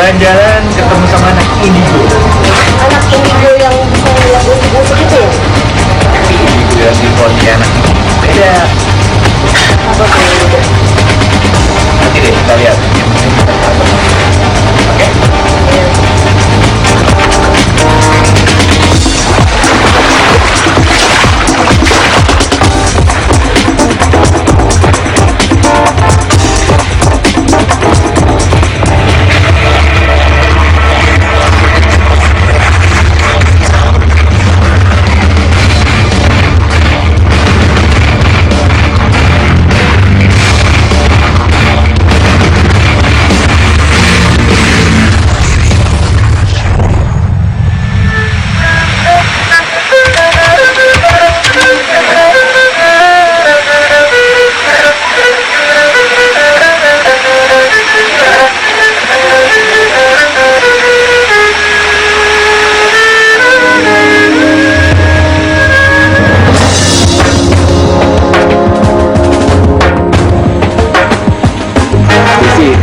jalan-jalan ketemu sama anak indigo. Anak indigo yang bisa ngeliat musik-musik itu ya? Tapi indigo yang di Pontianak itu beda. Apa tuh? Nanti deh kita lihat. Yang penting kita tahu. Oke?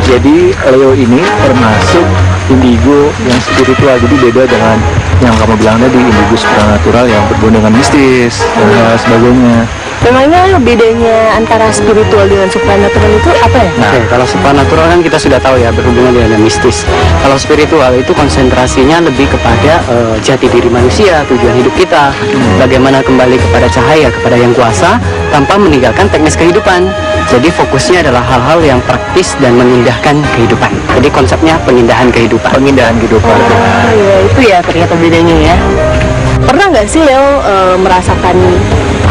Jadi Leo ini termasuk indigo yang spiritual, jadi beda dengan yang kamu bilang tadi, indigo supernatural yang berbunga dengan mistis dan sebagainya. Memangnya bedanya antara spiritual dengan supernatural itu apa ya? Oke, kalau supernatural kan kita sudah tahu ya, berhubungan dengan mistis. Kalau spiritual itu konsentrasinya lebih kepada jati diri manusia, tujuan hidup kita, bagaimana kembali kepada cahaya, kepada yang kuasa, tanpa meninggalkan teknis kehidupan. Jadi fokusnya adalah hal-hal yang praktis dan mengindahkan kehidupan. Jadi konsepnya pemindahan kehidupan. Pemindahan kehidupan. Oh ya, itu ya ternyata bedanya ya. Pernah nggak sih Leo merasakan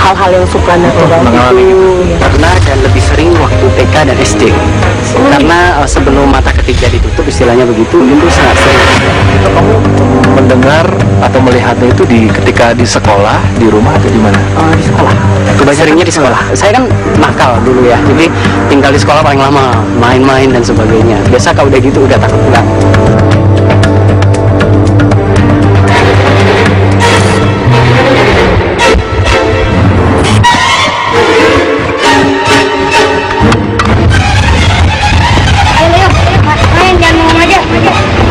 hal-hal yang supernatural mengalami itu? Pernah, dan lebih sering waktu TK dan SD. Karena sebelum mata ketiga ditutup, istilahnya begitu, itu sangat sering. Kamu mendengar atau melihatnya itu ketika di sekolah, di rumah, atau di mana? Di sekolah. Kebanyakan seringnya di sekolah. Saya kan nakal dulu ya, jadi tinggal di sekolah paling lama, main-main dan sebagainya. Biasa kalau udah gitu udah takut pulang. Ayo Leo, main jangan ngomong aja.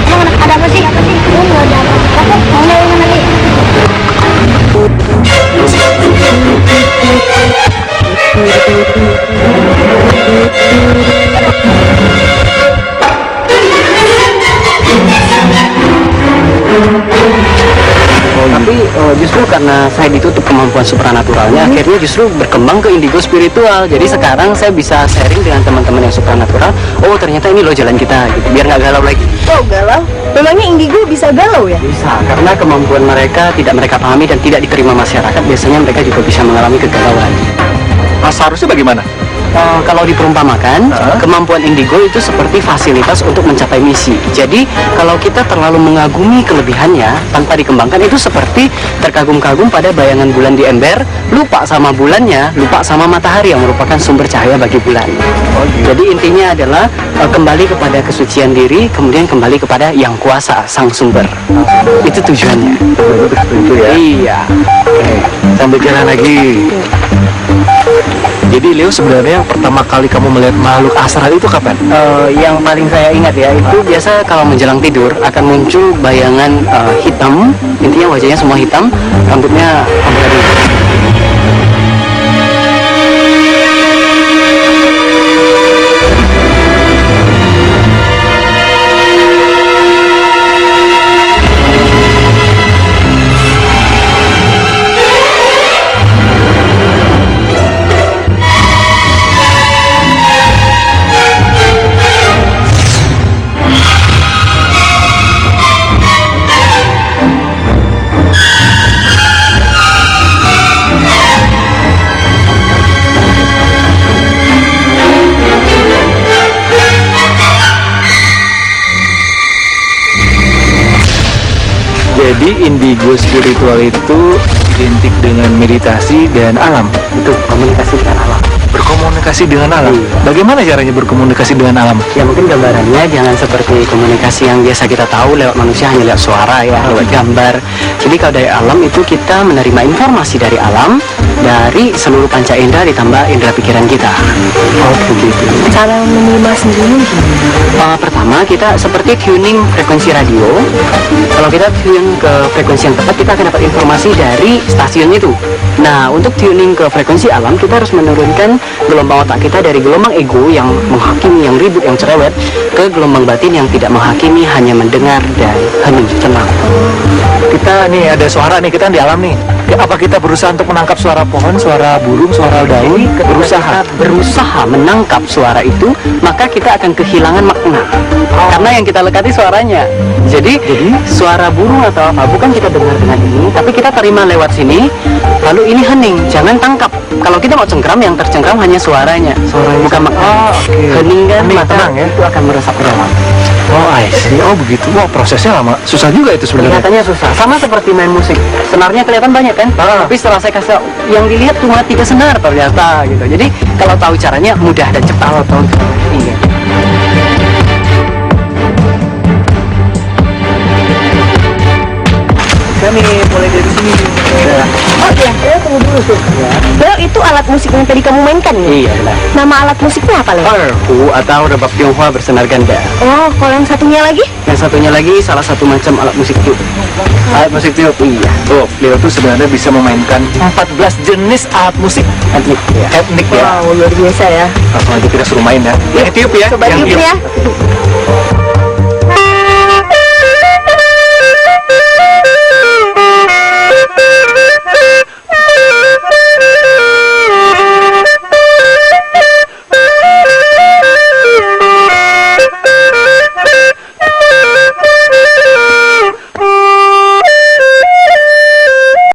Emang ada apa sih? Oh, nggak ada apa-apa. Mau main lagi? Tapi justru karena saya ditutup kemampuan supranaturalnya, akhirnya justru berkembang ke indigo spiritual. Jadi sekarang saya bisa sharing dengan teman-teman yang supranatural. Oh ternyata ini loh jalan kita, gitu. Biar nggak galau lagi. Oh, galau? Memangnya indigo bisa galau ya? Bisa, karena kemampuan mereka tidak mereka pahami dan tidak diterima masyarakat. Biasanya mereka juga bisa mengalami kegalauan. Seharusnya bagaimana? Kalau diperumpamakan, kemampuan indigo itu seperti fasilitas untuk mencapai misi. Jadi, kalau kita terlalu mengagumi kelebihannya tanpa dikembangkan, itu seperti terkagum-kagum pada bayangan bulan di ember, lupa sama bulannya, lupa sama matahari yang merupakan sumber cahaya bagi bulan. Jadi intinya adalah kembali kepada kesucian diri, kemudian kembali kepada yang kuasa, sang sumber. Itu tujuannya. Itu ya. Iya. Sambil jalan lagi. Jadi Leo, sebenarnya yang pertama kali kamu melihat makhluk astral itu kapan? Yang paling saya ingat ya, itu biasa kalau menjelang tidur akan muncul bayangan hitam, intinya wajahnya semua hitam, rambutnya rambut Jadi indigo spiritual itu identik dengan meditasi dan alam. itu komunikasi dengan alam. berkomunikasi dengan alam. Bagaimana caranya berkomunikasi dengan alam? Ya mungkin gambarannya jangan seperti komunikasi yang biasa kita tahu lewat manusia, hanya lewat suara ya, lewat gambar. Jadi kalau dari alam itu kita menerima informasi dari alam, dari seluruh panca indera ditambah indera pikiran kita. Oh begitu. Cara menerima sendiri Pertama kita seperti tuning frekuensi radio. Kalau kita tune ke frekuensi yang tepat, kita akan dapat informasi dari stasiun itu. Nah, untuk tuning ke frekuensi alam, kita harus menurunkan gelombang otak kita dari gelombang ego yang menghakimi, yang ribut, yang cerewet, ke gelombang batin yang tidak menghakimi, hanya mendengar dan hening, tenang. Kita nih ada suara nih, kita di alam nih. Ya, apa kita berusaha untuk menangkap suara pohon, suara burung, suara daun? Kita berusaha menangkap suara itu, maka kita akan kehilangan makna. Karena yang kita lekati suaranya. Jadi suara burung atau apa bukan kita dengar dengan ini, tapi kita terima lewat sini. Lalu ini hening, jangan tangkap. Kalau kita mau cengkram, yang tercengkram hanya suaranya, bukan makna. Hening kan, Hening, maka tenang ya. itu akan meresap ke dalam. Oh, I see. Oh, begitu. Wah, prosesnya lama. Susah juga itu sebenarnya. Kelihatannya susah, sama seperti main musik. Senarnya kelihatan banyak kan, tapi setelah saya kasih yang dilihat cuma 3 senar ternyata gitu. Jadi kalau tahu caranya mudah dan cepat. Iya. Kami mulai dari sini. oh iya tunggu dulu tuh Leo, itu alat musik yang tadi kamu mainkan ya? Iya benar. Nama alat musiknya apa Leo? Erhu atau rebab Tionghoa bersenar ganda. Oh, kalau yang satunya lagi? Yang satunya lagi salah satu macam alat musik tiup. Alat musik tiup. Iya. Oh, Leo tuh sebenarnya bisa memainkan 14 jenis alat musik Etnik ya. etnik ya. Wow, luar biasa ya. Langsung aja kita suruh main ya. Yang tiup ya. Coba yang tiup ya.